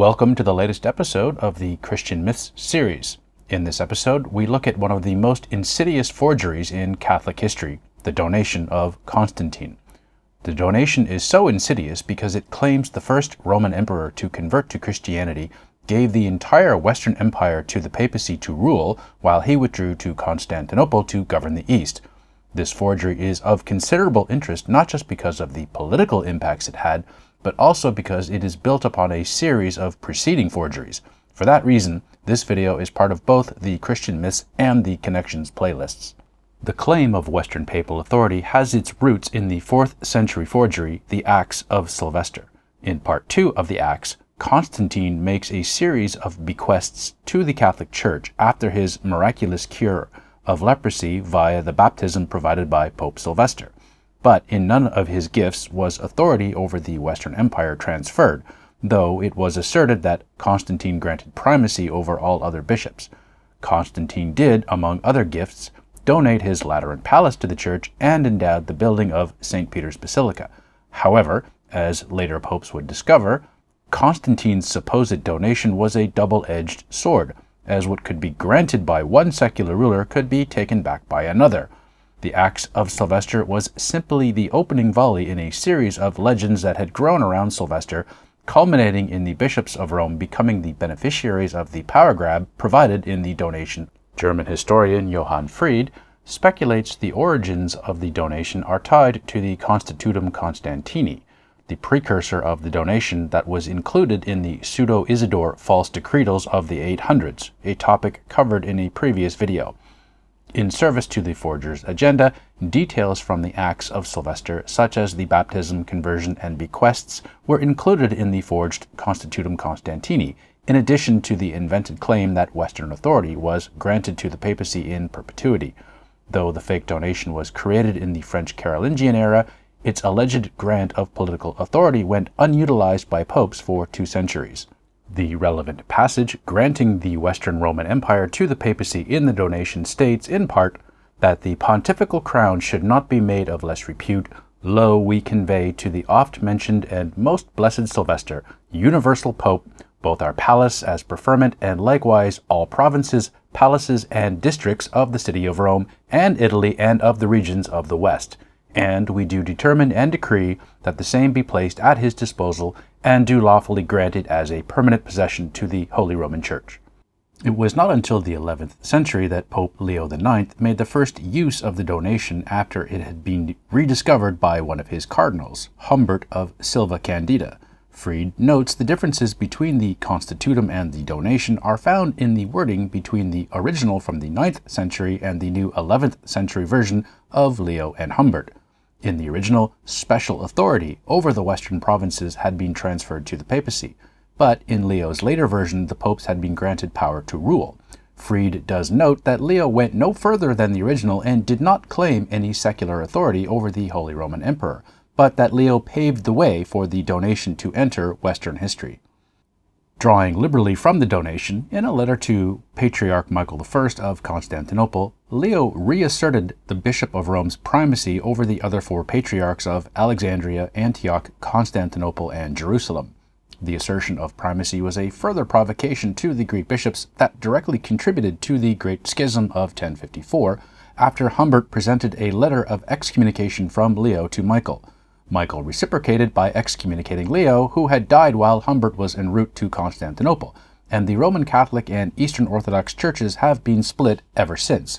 Welcome to the latest episode of the Christian Myths series. In this episode, we look at one of the most insidious forgeries in Catholic history, the donation of Constantine. The donation is so insidious because it claims the first Roman emperor to convert to Christianity gave the entire Western Empire to the Papacy to rule, while he withdrew to Constantinople to govern the East. This forgery is of considerable interest not just because of the political impacts it had, but also because it is built upon a series of preceding forgeries. For that reason, this video is part of both the Christian Myths and the Connections playlists. The claim of Western papal authority has its roots in the 4th century forgery, the Acts of Sylvester. In part 2 of the Acts, Constantine makes a series of bequests to the Catholic Church after his miraculous cure of leprosy via the baptism provided by Pope Sylvester. But in none of his gifts was authority over the Western Empire transferred, though it was asserted that Constantine granted primacy over all other bishops. Constantine did, among other gifts, donate his Lateran palace to the church and endowed the building of St. Peter's Basilica. However, as later popes would discover, Constantine's supposed donation was a double-edged sword, as what could be granted by one secular ruler could be taken back by another. The Acts of Sylvester was simply the opening volley in a series of legends that had grown around Sylvester, culminating in the bishops of Rome becoming the beneficiaries of the power grab provided in the donation. German historian Johann Fried speculates the origins of the donation are tied to the Constitutum Constantini, the precursor of the donation that was included in the Pseudo-Isidore false Decretals of the 800s, a topic covered in a previous video. In service to the forger's agenda, details from the Acts of Sylvester, such as the baptism, conversion, and bequests, were included in the forged Constitutum Constantini, in addition to the invented claim that Western authority was granted to the papacy in perpetuity. Though the fake donation was created in the French Carolingian era, its alleged grant of political authority went unutilized by popes for 2 centuries. The relevant passage granting the Western Roman Empire to the papacy in the donation states, in part, that the pontifical crown should not be made of less repute. Lo, we convey to the oft-mentioned and most blessed Sylvester, universal pope, both our palace as preferment and likewise all provinces, palaces, and districts of the city of Rome and Italy and of the regions of the West. And we do determine and decree that the same be placed at his disposal and do lawfully grant it as a permanent possession to the Holy Roman Church. It was not until the 11th century that Pope Leo IX made the first use of the donation after it had been rediscovered by one of his cardinals, Humbert of Silva-Candida. Fried notes the differences between the Constitutum and the donation are found in the wording between the original from the 9th century and the new 11th century version of Leo and Humbert. In the original, special authority over the western provinces had been transferred to the papacy, but in Leo's later version the popes had been granted power to rule. Fried does note that Leo went no further than the original and did not claim any secular authority over the Holy Roman Emperor, but that Leo paved the way for the donation to enter Western history. Drawing liberally from the donation, in a letter to Patriarch Michael I of Constantinople, Leo reasserted the Bishop of Rome's primacy over the other 4 patriarchs of Alexandria, Antioch, Constantinople, and Jerusalem. The assertion of primacy was a further provocation to the Greek bishops that directly contributed to the Great Schism of 1054, after Humbert presented a letter of excommunication from Leo to Michael. Michael reciprocated by excommunicating Leo, who had died while Humbert was en route to Constantinople, and the Roman Catholic and Eastern Orthodox churches have been split ever since.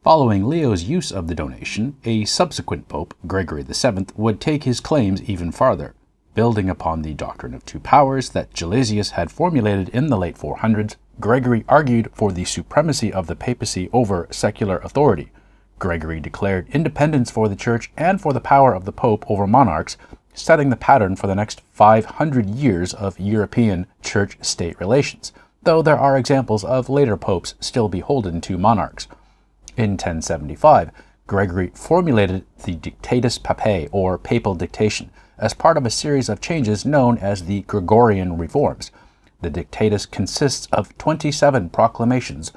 Following Leo's use of the donation, a subsequent pope, Gregory VII, would take his claims even farther. Building upon the doctrine of 2 powers that Gelasius had formulated in the late 400s, Gregory argued for the supremacy of the papacy over secular authority. Gregory declared independence for the Church and for the power of the Pope over monarchs, setting the pattern for the next 500 years of European church-state relations, though there are examples of later popes still beholden to monarchs. In 1075, Gregory formulated the Decretals Papae, or papal dictation, as part of a series of changes known as the Gregorian Reforms. The Decretals consists of 27 proclamations,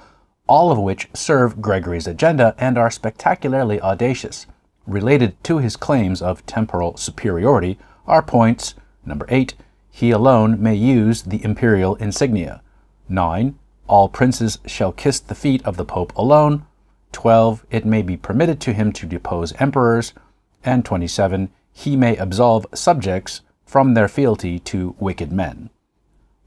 all of which serve Gregory's agenda and are spectacularly audacious. Related to his claims of temporal superiority are points, number 8, He alone may use the imperial insignia. 9. All princes shall kiss the feet of the Pope alone. 12. It may be permitted to him to depose emperors. And 27. He may absolve subjects from their fealty to wicked men.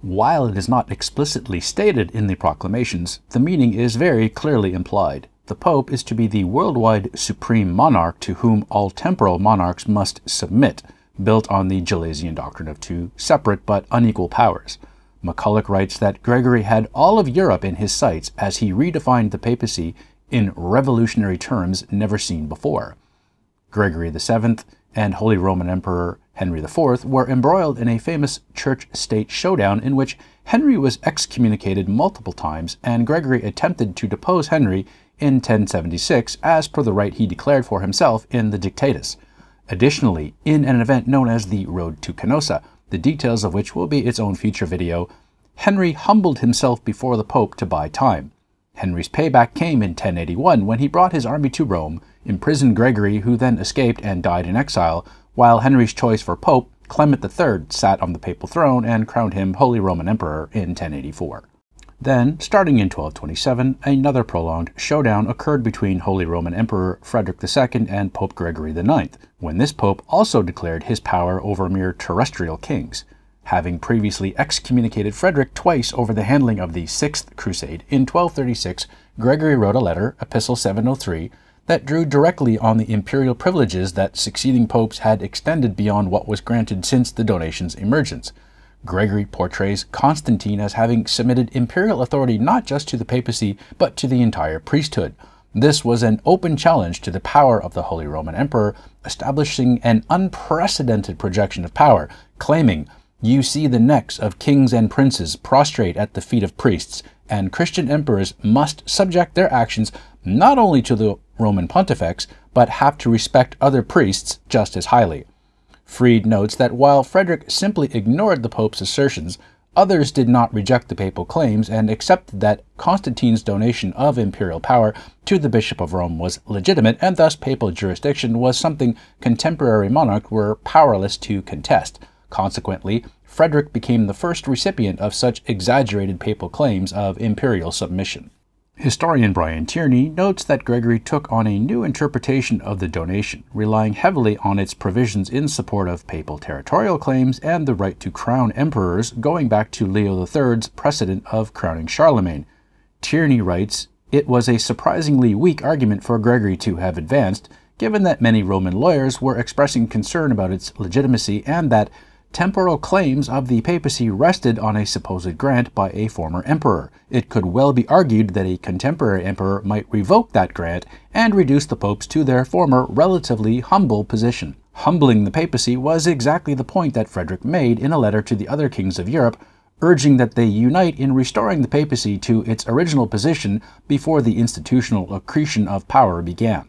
While it is not explicitly stated in the proclamations, the meaning is very clearly implied. The Pope is to be the worldwide supreme monarch to whom all temporal monarchs must submit, built on the Gelasian doctrine of two separate but unequal powers. McCulloch writes that Gregory had all of Europe in his sights as he redefined the papacy in revolutionary terms never seen before. Gregory VII and Holy Roman Emperor Henry IV were embroiled in a famous church-state showdown in which Henry was excommunicated multiple times, and Gregory attempted to depose Henry in 1076 as per the right he declared for himself in the Decretals. Additionally, in an event known as the Road to Canossa, the details of which will be its own future video, Henry humbled himself before the Pope to buy time. Henry's payback came in 1081 when he brought his army to Rome, imprisoned Gregory, who then escaped and died in exile, while Henry's choice for Pope, Clement III, sat on the papal throne and crowned him Holy Roman Emperor in 1084. Then, starting in 1227, another prolonged showdown occurred between Holy Roman Emperor Frederick II and Pope Gregory IX, when this pope also declared his power over mere terrestrial kings. Having previously excommunicated Frederick twice over the handling of the Sixth Crusade, in 1236 Gregory wrote a letter, Epistle 703, that drew directly on the imperial privileges that succeeding popes had extended beyond what was granted since the donation's emergence. Gregory portrays Constantine as having submitted imperial authority not just to the papacy, but to the entire priesthood. This was an open challenge to the power of the Holy Roman Emperor, establishing an unprecedented projection of power, claiming, "You see the necks of kings and princes prostrate at the feet of priests, and Christian emperors must subject their actions not only to the Roman pontifex, but have to respect other priests just as highly." Fried notes that while Frederick simply ignored the Pope's assertions, others did not reject the papal claims and accepted that Constantine's donation of imperial power to the Bishop of Rome was legitimate, and thus papal jurisdiction was something contemporary monarchs were powerless to contest. Consequently, Frederick became the first recipient of such exaggerated papal claims of imperial submission. Historian Brian Tierney notes that Gregory took on a new interpretation of the donation, relying heavily on its provisions in support of papal territorial claims and the right to crown emperors going back to Leo III's precedent of crowning Charlemagne. Tierney writes, "It was a surprisingly weak argument for Gregory to have advanced, given that many Roman lawyers were expressing concern about its legitimacy and that temporal claims of the papacy rested on a supposed grant by a former emperor. It could well be argued that a contemporary emperor might revoke that grant and reduce the popes to their former relatively humble position. Humbling the papacy was exactly the point that Frederick made in a letter to the other kings of Europe, urging that they unite in restoring the papacy to its original position before the institutional accretion of power began."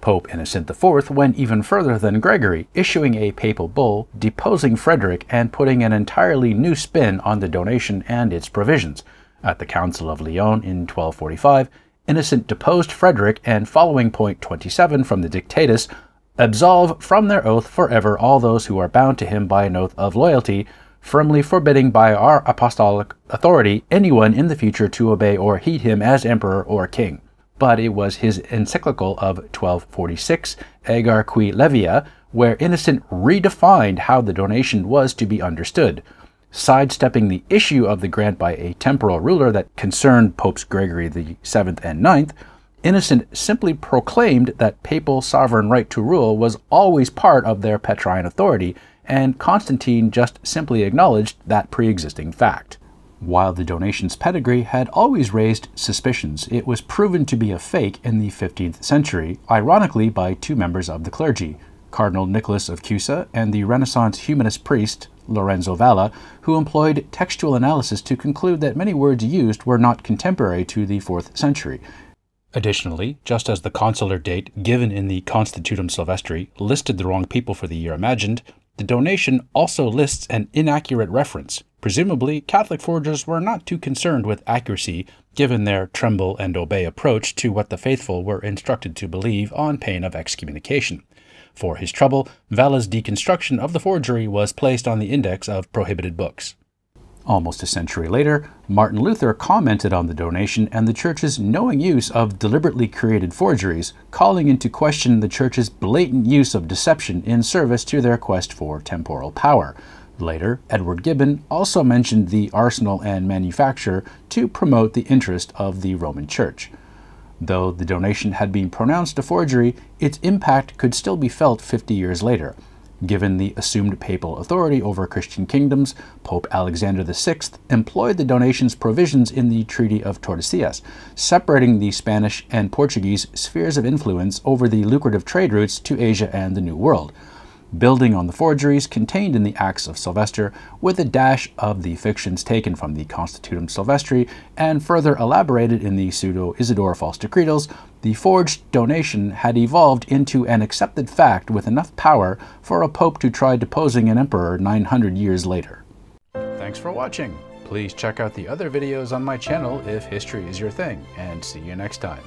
Pope Innocent IV went even further than Gregory, issuing a papal bull deposing Frederick and putting an entirely new spin on the donation and its provisions. At the Council of Lyon in 1245, Innocent deposed Frederick and, following point 27 from the Decretals, absolve from their oath forever all those who are bound to him by an oath of loyalty, firmly forbidding by our apostolic authority anyone in the future to obey or heed him as emperor or king. But it was his encyclical of 1246, Agar qui Levia, where Innocent redefined how the donation was to be understood. Sidestepping the issue of the grant by a temporal ruler that concerned Popes Gregory VII and IX, Innocent simply proclaimed that papal sovereign right to rule was always part of their Petrine authority, and Constantine just simply acknowledged that pre-existing fact. While the donation's pedigree had always raised suspicions, it was proven to be a fake in the 15th century, ironically by two members of the clergy, Cardinal Nicholas of Cusa and the Renaissance humanist priest Lorenzo Valla, who employed textual analysis to conclude that many words used were not contemporary to the 4th century. Additionally, just as the consular date given in the Constitutum Sylvestri listed the wrong people for the year imagined, the donation also lists an inaccurate reference. Presumably, Catholic forgers were not too concerned with accuracy, given their tremble and obey approach to what the faithful were instructed to believe on pain of excommunication. For his trouble, Vala's deconstruction of the forgery was placed on the index of prohibited books. Almost a century later, Martin Luther commented on the donation and the Church's knowing use of deliberately created forgeries, calling into question the Church's blatant use of deception in service to their quest for temporal power. Later, Edward Gibbon also mentioned the arsenal and manufacture to promote the interest of the Roman Church. Though the donation had been pronounced a forgery, its impact could still be felt 50 years later. Given the assumed papal authority over Christian kingdoms, Pope Alexander VI employed the donation's provisions in the Treaty of Tordesillas, separating the Spanish and Portuguese spheres of influence over the lucrative trade routes to Asia and the New World. Building on the forgeries contained in the Acts of Sylvester, with a dash of the fictions taken from the Constitutum Sylvestri and further elaborated in the Pseudo-Isidore false Decretals, the forged donation had evolved into an accepted fact with enough power for a pope to try deposing an emperor 900 years later. Thanks for watching. Please check out the other videos on my channel if history is your thing, and see you next time.